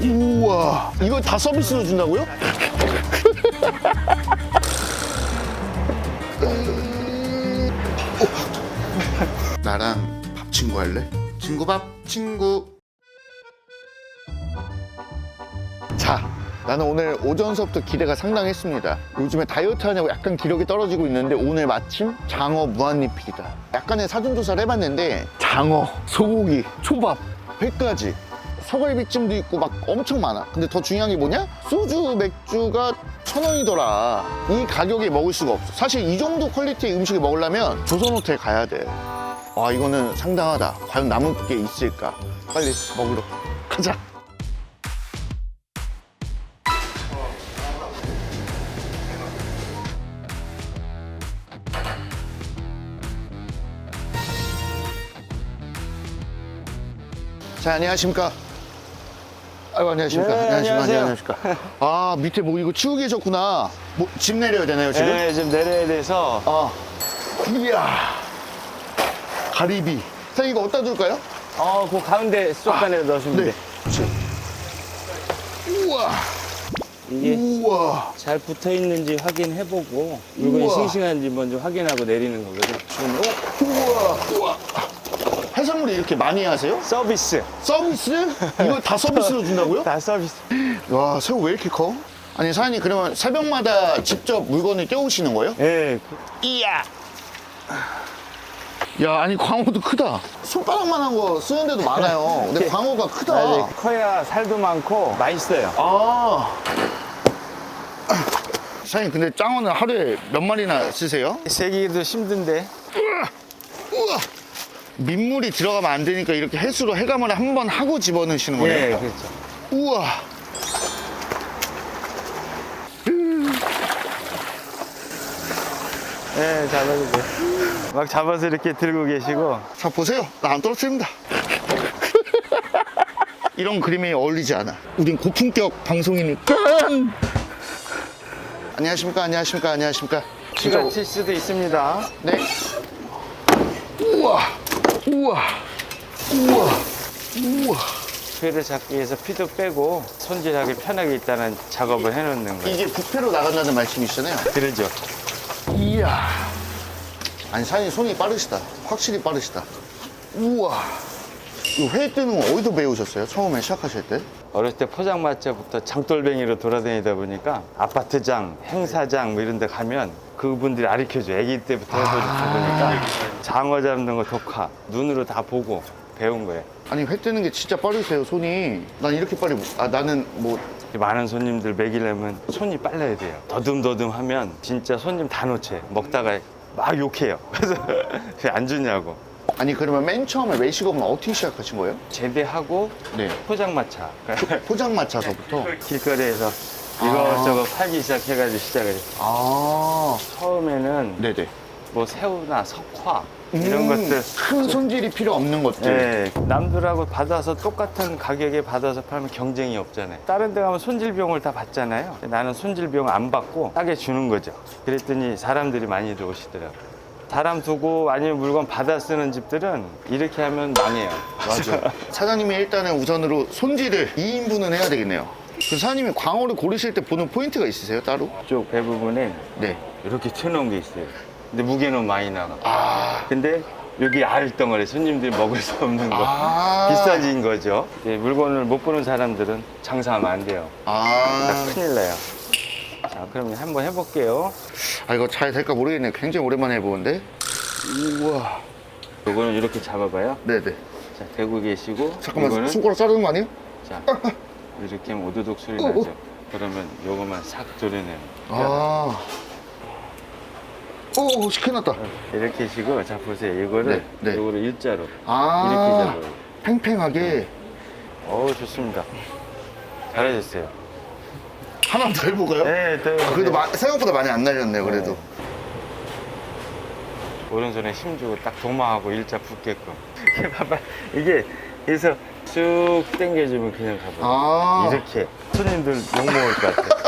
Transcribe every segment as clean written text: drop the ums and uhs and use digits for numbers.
우와, 이거 다 서비스로 준다고요? 나랑 밥 친구 할래? 친구 밥 친구. 자, 나는 오늘 오전 수업부터 기대가 상당했습니다. 요즘에 다이어트 하냐고 약간 기력이 떨어지고 있는데 오늘 마침 장어 무한리필이다. 약간의 사전조사를 해봤는데 장어, 소고기, 초밥, 회까지 서갈비찜도 있고 막 엄청 많아. 근데 더 중요한 게 뭐냐? 소주, 맥주가 1,000원이더라. 이 가격에 먹을 수가 없어. 사실 이 정도 퀄리티의 음식을 먹으려면 조선호텔 가야 돼. 와, 이거는 상당하다. 과연 남을 게 있을까? 빨리 먹으러 가자. 자, 안녕하십니까. 아이고, 안녕하십니까. 네, 안녕하십니까. 아, 밑에 뭐 이거 치우고 계셨구나. 뭐, 집 내려야 되나요, 지금? 네, 지금 내려야 돼서. 아, 이야. 가리비. 사장님, 이거 어디다 둘까요? 그 가운데 쏙간에 넣으시면 돼. 그렇지. 우와. 이게 우와. 잘 붙어 있는지 확인해보고 물건이 우와. 싱싱한지 먼저 확인하고 내리는 거거든. 지금 우와. 우와. 해산물이 이렇게 많이 하세요? 서비스. 서비스? 이거 다 서비스로 준다고요? 다 서비스. 와, 새우 왜 이렇게 커? 아니, 사장님, 그러면 새벽마다 직접 물건을 떼오시는 거예요? 네. 이야. 야, 아니, 광어도 크다. 손바닥만한 거 쓰는 데도 많아요. 근데 광어가 크다. 커야 살도 많고 맛있어요. 아. 사장님, 근데 짱어는 하루에 몇 마리나 쓰세요? 세기도 힘든데. 우와. 민물이 들어가면 안 되니까 이렇게 해수로 해감을 한 번 하고 집어넣으시는 거예요? 네, 그렇죠. 우와. 네, 잡아주세요. 막 잡아서 이렇게 들고 계시고. 자, 보세요. 나 안 떨어뜨립니다. 이런 그림에 어울리지 않아. 우린 고품격 방송이니까. 안녕하십니까, 안녕하십니까, 안녕하십니까. 쥐가 칠 수도 있습니다. 네. 우와, 우와, 우와, 우와. 회를 잡기 위해서 피도 빼고 손질하기 편하게 일단은 작업을 해놓는 거예요. 이게 부패로 나간다는 말씀이시잖아요. 그러죠. 이야. 아니, 사장님 손이 빠르시다. 확실히 빠르시다. 우와. 이 회 뜨는 거 어디서 배우셨어요? 처음에 시작하실 때? 어렸을 때 포장마차부터 장돌뱅이로 돌아다니다 보니까 아파트장, 행사장 뭐 이런 데 가면 그분들이 가르쳐줘. 아기 때부터 해보다 보니까 장어 잡는 거 독화, 눈으로 다 보고 배운 거예요. 아니, 회 뜨는 게 진짜 빠르세요, 손이. 난 이렇게 빨리, 나는 뭐. 많은 손님들 먹이려면 손이 빨라야 돼요. 더듬더듬 하면 진짜 손님 다 놓쳐요. 먹다가 막 욕해요. 그래서 왜 안 주냐고. 아니, 그러면 맨 처음에 외식업은 어떻게 시작하신 거예요? 제대하고 네. 포장마차. 포장마차서부터? 길거리에서 이것저것 팔기 시작해가지고 시작을 했어요. 아. 처음에는 네네. 뭐 새우나 석화 이런 것들 큰 손질이 필요 없는 것들. 네, 남들하고 받아서 똑같은 가격에 받아서 팔면 경쟁이 없잖아요. 다른 데 가면 손질 비용을 다 받잖아요. 나는 손질 비용 안 받고 싸게 주는 거죠. 그랬더니 사람들이 많이들 오시더라고요. 사람 두고 아니면 물건 받아 쓰는 집들은 이렇게 하면 망해요. 맞아. 사장님이 일단은 우선으로 손질을 2인분은 해야 되겠네요. 그 사장님이 광어를 고르실 때 보는 포인트가 있으세요, 따로? 이쪽 배 부분에 네. 이렇게 쳐놓은 게 있어요. 근데 무게는 많이 나가. 아. 근데 여기 알덩어리 손님들이 먹을 수 없는 거. 아. 비싸진 거죠. 이제 물건을 못 보는 사람들은 장사하면 안 돼요. 아. 큰일 나요. 자, 그럼 한번 해볼게요. 아, 이거 잘 될까 모르겠네요. 굉장히 오랜만에 해보는데. 우와. 요거는 이렇게 잡아봐요. 네네. 자, 대고 계시고. 잠깐만, 이거는 손가락 자르는 거 아니에요? 자, 이렇게 하면 오도독 소리 어, 어. 나죠. 그러면 요거만 싹 도려내면. 아. 오, 시켜놨다. 이렇게 하시고, 자, 보세요. 이거를, 네, 네. 요거를 일자로. 아. 이렇게 잡아요. 팽팽하게. 어우, 좋습니다. 잘하셨어요. 하나 더 해볼까요? 네, 또. 아, 그래도 생각보다 많이 안 날렸네요, 그래도. 오른손에 힘 주고 딱 도마하고 일자 붙게끔. 이게 봐봐. 이게, 그래서 쭉 당겨주면 그냥 가봐요. 아. 이렇게. 손님들 욕먹을 것 같아.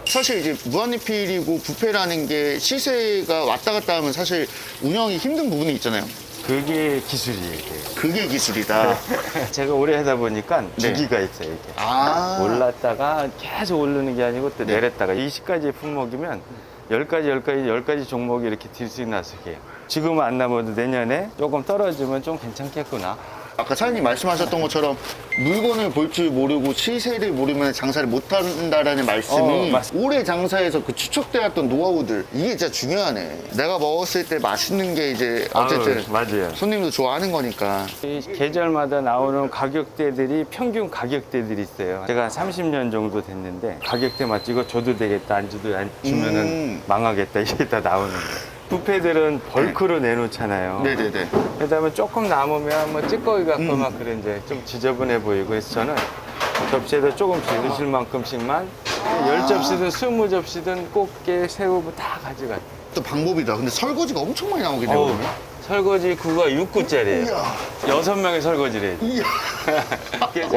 사실 이제 무한리필이고 뷔페라는 게 시세가 왔다 갔다 하면 사실 운영이 힘든 부분이 있잖아요. 그게 기술이에요. 이게. 그게 기술이다. 제가 오래 하다 보니까 네. 주기가 있어요. 이게. 아. 올랐다가 계속 오르는 게 아니고 또 내렸다가 20가지 품목이면 10가지 종목이 이렇게 들쑥날쑥해요. 지금은 안 남아도 내년에 조금 떨어지면 좀 괜찮겠구나. 아까 사장님 말씀하셨던 것처럼 물건을 볼 줄 모르고 시세를 모르면 장사를 못 한다라는 말씀이 올해 장사에서 그 추측되었던 노하우들 이게 진짜 중요하네. 내가 먹었을 때 맛있는 게 이제 어쨌든 맞아요. 손님도 좋아하는 거니까. 이 계절마다 나오는 가격대들이 평균 가격대들이 있어요. 제가 한 30년 정도 됐는데 가격대 맞지 이거 줘도 되겠다 안 줘도 안 주면은 망하겠다 이게 다 나오는 거예요. 뷔페들은 벌크로 내놓잖아요. 네네네. 그다음에 조금 남으면 뭐 찌꺼기 갖고 막 그래 이제 좀 지저분해 보이고 그래서 저는 접시에다 조금씩 드실 만큼씩만 10접시든 20접시든 꽃게 새우 다 가져가요. 또 방법이다. 근데 설거지가 엄청 많이 나오겠네요. 어우, 그러면. 설거지 구가 6구짜리예요. 이야. 6명의 설거지를 해요. 이야.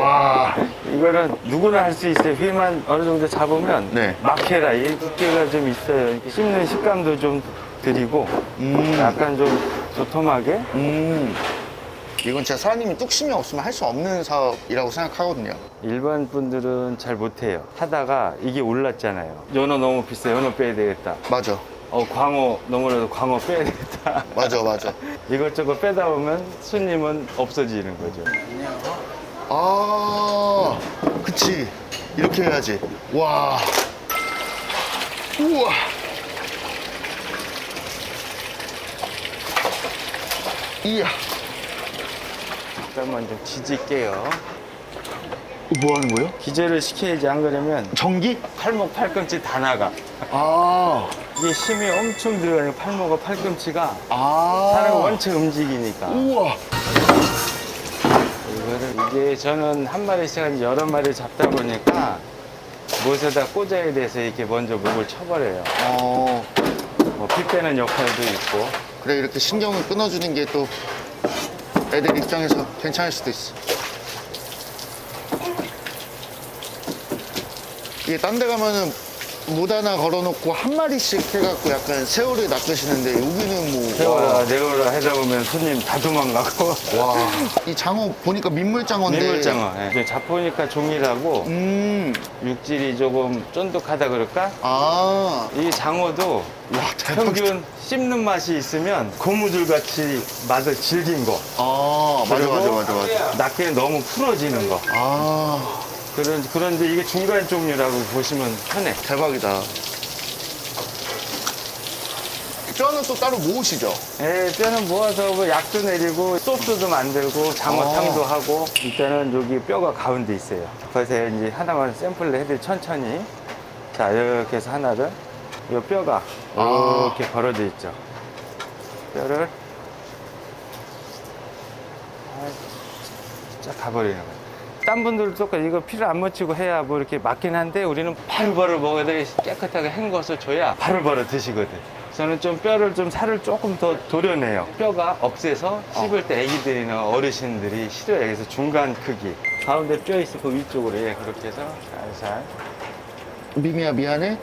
와, 와. 이거는 누구나 할 수 있어요. 휘만 어느 정도 잡으면 네. 막해라. 이 두께가 좀 있어요. 이렇게 씹는 식감도 좀 드리고 약간 좀 도톰하게. 이건 진짜 사장님이 뚝심이 없으면 할 수 없는 사업이라고 생각하거든요. 일반 분들은 잘 못해요. 하다가 이게 올랐잖아요. 연어 너무 비싸. 연어 빼야 되겠다. 맞아. 광어 너무나도 광어 빼야 되겠다. 맞아, 맞아. 이것저것 빼다 보면 손님은 없어지는 거죠. 아, 그치. 이렇게 해야지. 와. 우와. 이야. 잠깐만 좀 뒤질게요. 뭐 하는 거예요? 기절을 시켜야지 안 그러면 전기? 팔목 팔꿈치 다 나가. 아. 이게 힘이 엄청 들어가니까 팔목과 팔꿈치가 아. 사람이 원체 움직이니까. 우와. 이거를 이게 저는 한 마리씩 한 여러 마리 잡다 보니까 못에다 꽂아야 돼서 이렇게 먼저 목을 쳐버려요. 뭐 피 빼는 역할도 있고. 그래, 이렇게 신경을 끊어주는 게 또 애들 입장에서 괜찮을 수도 있어. 이게 딴 데 가면은 못 하나 걸어놓고 한 마리씩 해갖고 약간 새우를 낚으시는데 여기는 뭐. 세워라 내려오라 하다 보면 손님 다 도망가고. 와. 이 장어 보니까 민물장어인데. 민물장어. 예. 잡보니까 종이라고 육질이 조금 쫀득하다 그럴까? 아. 이 장어도 와, 대박이다. 평균 씹는 맛이 있으면 고무줄 같이 맛을 즐긴 거. 아, 맞아, 그리고 맞아, 맞아, 맞아. 낱개는 너무 풀어지는 거. 아, 그런데 이게 중간 종류라고 보시면 편해. 대박이다. 뼈는 또 따로 모으시죠? 예, 뼈는 모아서 뭐 약도 내리고 소스도 만들고 장어탕도 하고. 일단은 여기 뼈가 가운데 있어요. 그래서 이제 하나만 샘플을 해드릴 천천히. 자, 이렇게 해서 하나를. 이 뼈가 이렇게 벌어져 있죠. 뼈를 쫙 가버리는 거예요. 딴 분들도 똑같이 이거 피를 안 묻히고 해야 뭐 이렇게 맞긴 한데 우리는 바로바로 먹어야 돼. 깨끗하게 헹궈서 줘야 바로바로 드시거든. 저는 좀 뼈를 좀 살을 조금 더 도려내요. 뼈가 없애서 씹을 때 애기들이나 어르신들이 싫어요. 그래서 중간 크기. 가운데 뼈 있을 거 위쪽으로 예, 그렇게 해서 살살. 미미야, 미안해.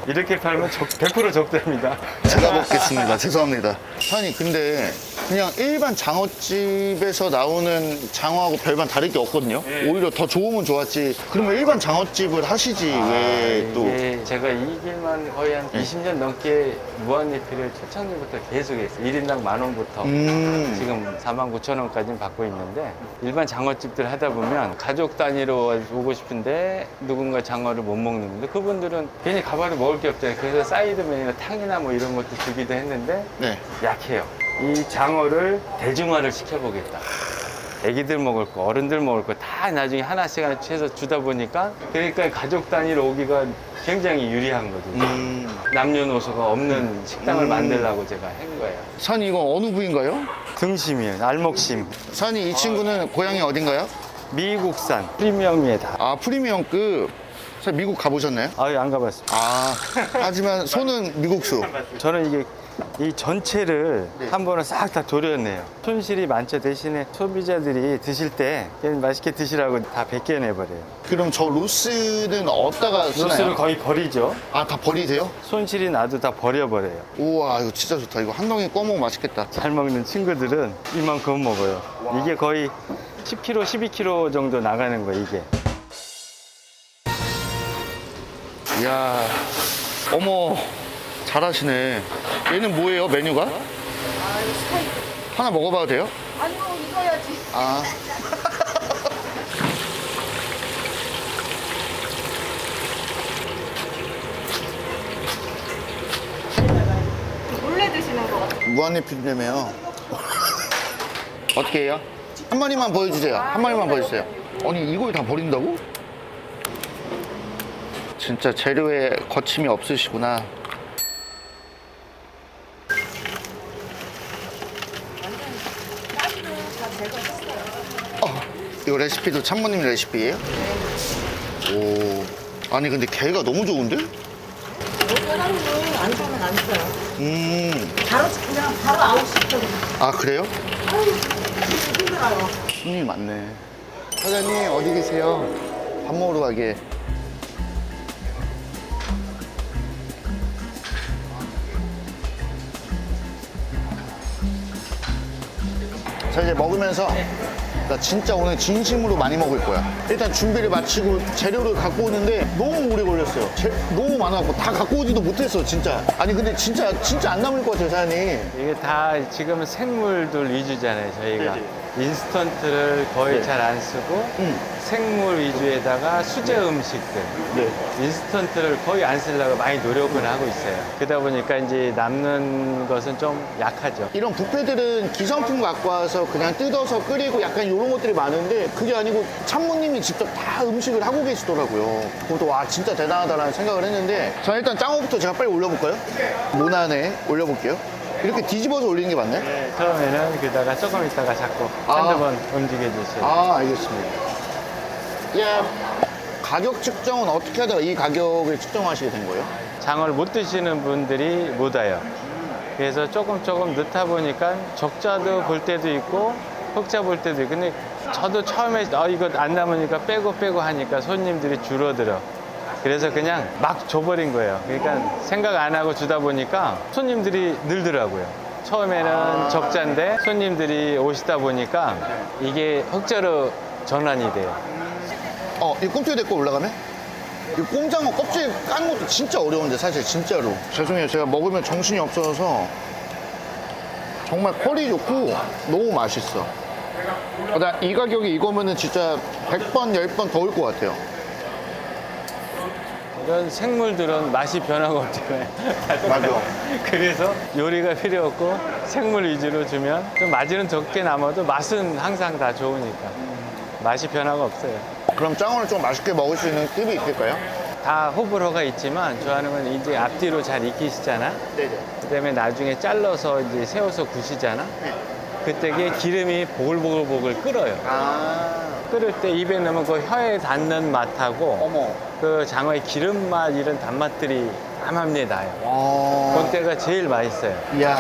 이렇게 팔면 100% 적대입니다. 제가 먹겠습니다. 죄송합니다. 사장님, 근데 그냥 일반 장어집에서 나오는 장어하고 별반 다를 게 없거든요. 네. 오히려 더 좋으면 좋았지. 그러면 일반 장어집을 하시지 왜 또? 이게 제가 이 길만 거의 한 20년 넘게 무한리필을 초창기부터 계속 했어요. 1인당 10,000원부터 지금 49,000원까지 받고 있는데 일반 장어집들 하다 보면 가족 단위로 오고 싶은데 누군가 장어를 못 먹는 분들 그분들은 괜히 가봐도 먹을 게 없잖아요. 그래서 사이드 메뉴나 탕이나 뭐 이런 것도 주기도 했는데 네. 약해요. 이 장어를 대중화를 시켜보겠다. 애기들 먹을 거, 어른들 먹을 거 다 나중에 하나씩 해서 주다 보니까 그러니까 가족 단위로 오기가 굉장히 유리한 거죠. 남녀노소가 없는 식당을 만들려고 제가 한 거예요. 사장님, 이건 어느 부위인가요? 등심이에요. 알목심. 사장님, 이 친구는 고향이 어딘가요? 미국산 프리미엄이에 다. 아, 프리미엄급. 사장님, 미국 가보셨나요? 아유, 안 가봤어요. 아, 하지만 손은 미국수. 저는 이게 이 전체를 네. 한 번은 싹 다 도려내요. 손실이 많죠. 대신에 소비자들이 드실 때 그냥 맛있게 드시라고 다 벗겨내버려요. 그럼 저 로스는 어디다가 쓰나요? 로스를 거의 버리죠. 아, 다 버리세요? 손실이 나도 다 버려버려요. 우와, 이거 진짜 좋다. 이거 한 덩이 꺼먹으면 맛있겠다. 잘 먹는 친구들은 이만큼 먹어요. 이게 거의 10kg, 12kg 정도 나가는 거예요, 이게. 이야, 어머, 잘하시네. 얘는 뭐예요, 메뉴가? 하나 먹어봐도 돼요? 아니요, 익어야지. 아. 몰래 드시는 거 같아요. 무한리필이라며요. 어떻게 해요? 한 마리만 보여주세요. 한 마리만 보여주세요. 아니, 이걸 다 버린다고? 진짜 재료에 거침이 없으시구나. 이거 레시피도 참모님 레시피예요? 오. 아니, 근데 게가 너무 좋은데? 사람은 안 사면 안 써요. 바로 그냥 바로 아웃시켜. 아, 그래요? 아유, 힘들어요. 손님이 많네. 사장님, 어디 계세요? 밥 먹으러 가게. 자, 이제 먹으면서 나 진짜 오늘 진심으로 많이 먹을 거야. 일단 준비를 마치고 재료를 갖고 오는데 너무 오래 걸렸어요. 너무 많아갖고 다 갖고 오지도 못했어, 진짜. 아니, 근데 진짜 안 남을 것 같아요, 사장님. 이게 다 지금은 생물들 위주잖아요, 저희가. 인스턴트를 거의 네. 잘 안 쓰고 생물 위주에다가 수제 음식들. 네. 인스턴트를 거의 안 쓰려고 많이 노력을 하고 있어요. 그러다 보니까 이제 남는 것은 좀 약하죠. 이런 뷔페들은 기성품 갖고 와서 그냥 뜯어서 끓이고 약간 이런 것들이 많은데 그게 아니고 참모님이 직접 다 음식을 하고 계시더라고요. 그것도 와, 진짜 대단하다라는 생각을 했는데 자, 일단 짱어부터 제가 빨리 올려볼까요? 모난에 올려볼게요. 이렇게 뒤집어서 올리는 게 맞나요? 네, 처음에는 그다가 조금 있다가 자꾸 한두 번 움직여 주세요. 아, 알겠습니다. 예. 가격 측정은 어떻게 하다가 이 가격을 측정하시게 된 거예요? 장어를 못 드시는 분들이 못 와요. 그래서 조금 넣다 보니까 적자도 볼 때도 있고 흑자 볼 때도 있고. 근데 저도 처음에 이거 안 남으니까 빼고 하니까 손님들이 줄어들어. 그래서 그냥 막 줘버린 거예요. 그러니까 생각 안 하고 주다 보니까 손님들이 늘더라고요. 처음에는 적자인데 손님들이 오시다 보니까 이게 흑자로 전환이 돼요. 이 꿈틀 데리고 올라가면? 이 꼼장어 껍질 까는 것도 진짜 어려운데 사실 진짜로. 죄송해요, 제가 먹으면 정신이 없어서 정말 퀄이 좋고 너무 맛있어. 나 이 가격에 이거면은 진짜 100번, 10번 더 올 것 같아요. 이런 생물들은 맛이 변화가 없잖아요. 맞아. 그래서 요리가 필요 없고 생물 위주로 주면 좀 맛은 적게 남아도 맛은 항상 다 좋으니까 맛이 변화가 없어요. 그럼 짱어를 좀 맛있게 먹을 수 있는 팁이 있을까요? 다 호불호가 있지만 좋아하는 건 이제 앞뒤로 잘 익히시잖아. 네네. 그다음에 나중에 잘라서 이제 세워서 구시잖아. 그때 이게 기름이 보글보글 끓어요. 아, 끓을 때 입에 넣으면 그 혀에 닿는 맛하고 어머. 그 장어의 기름 맛 이런 단맛들이 암암리에 나요. 어. 그때가 제일 맛있어요. 이야.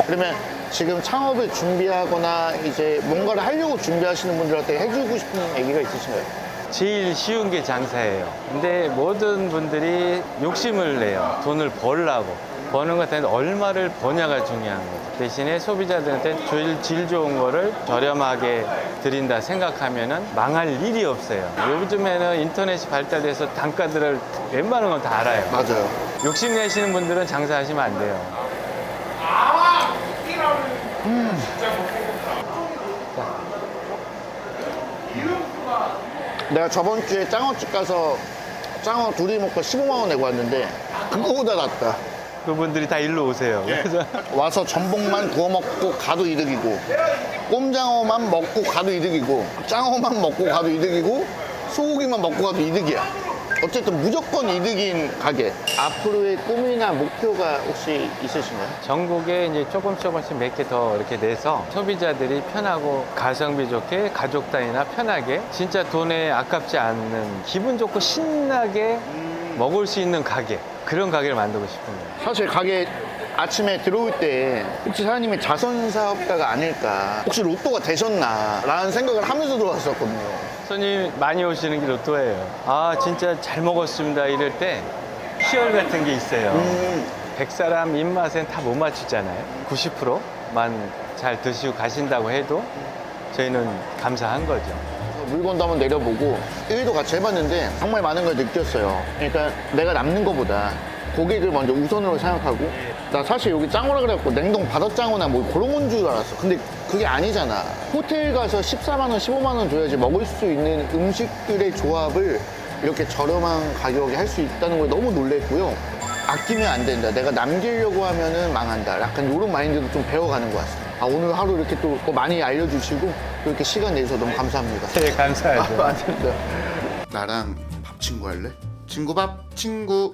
그러면 지금 창업을 준비하거나 이제 뭔가를 하려고 준비하시는 분들한테 해주고 싶은 얘기가 있으신가요? 제일 쉬운 게 장사예요. 근데 모든 분들이 욕심을 내요. 돈을 벌려고. 버는 것 같은데 얼마를 버냐가 중요한 거죠. 대신에 소비자들한테 제일 질 좋은 거를 저렴하게 드린다 생각하면은 망할 일이 없어요. 요즘에는 인터넷이 발달돼서 단가들을 웬만한 건 다 알아요. 맞아요. 욕심 내시는 분들은 장사하시면 안 돼요. 내가 저번 주에 짱어집 가서 짱어 둘이 먹고 15만 원 내고 왔는데 그거보다 낫다. 그분들이 다 일로 오세요. 그래서 와서 전복만 구워 먹고 가도 이득이고 꼼장어만 먹고 가도 이득이고 짱어만 먹고 가도 이득이고 소고기만 먹고 가도 이득이야. 어쨌든 무조건 이득인 가게. 앞으로의 꿈이나 목표가 혹시 있으신가요? 전국에 이제 조금씩 몇 개 더 이렇게 내서 소비자들이 편하고 가성비 좋게 가족 단위나 편하게 진짜 돈에 아깝지 않는 기분 좋고 신나게 먹을 수 있는 가게. 그런 가게를 만들고 싶은 거예요. 사실 가게 아침에 들어올 때 혹시 사장님이 자선사업가가 아닐까, 혹시 로또가 되셨나 라는 생각을 하면서 들어왔었거든요. 손님 많이 오시는 게 로또예요. 아, 진짜 잘 먹었습니다. 이럴 때 희열 같은 게 있어요. 100사람 입맛엔 다 못 맞추잖아요. 90%만 잘 드시고 가신다고 해도 저희는 감사한 거죠. 물건도 한번 내려보고 일도 같이 해봤는데 정말 많은 걸 느꼈어요. 그러니까 내가 남는 것보다 고객을 먼저 우선으로 생각하고, 나 사실 여기 짱어라 그래갖고 냉동 바닷장어나 뭐 그런 건 줄 알았어. 근데 그게 아니잖아. 호텔 가서 14만 원, 15만 원 줘야지 먹을 수 있는 음식들의 조합을 이렇게 저렴한 가격에 할 수 있다는 걸 너무 놀랬고요. 아끼면 안 된다. 내가 남기려고 하면은 망한다. 약간 이런 마인드도 좀 배워가는 것 같습니다. 아, 오늘 하루 이렇게 또 많이 알려주시고 이렇게 시간 내주셔서 너무 감사합니다. 네, 감사하죠. 맞습니다. 나랑 밥 친구 할래? 친구 밥 친구.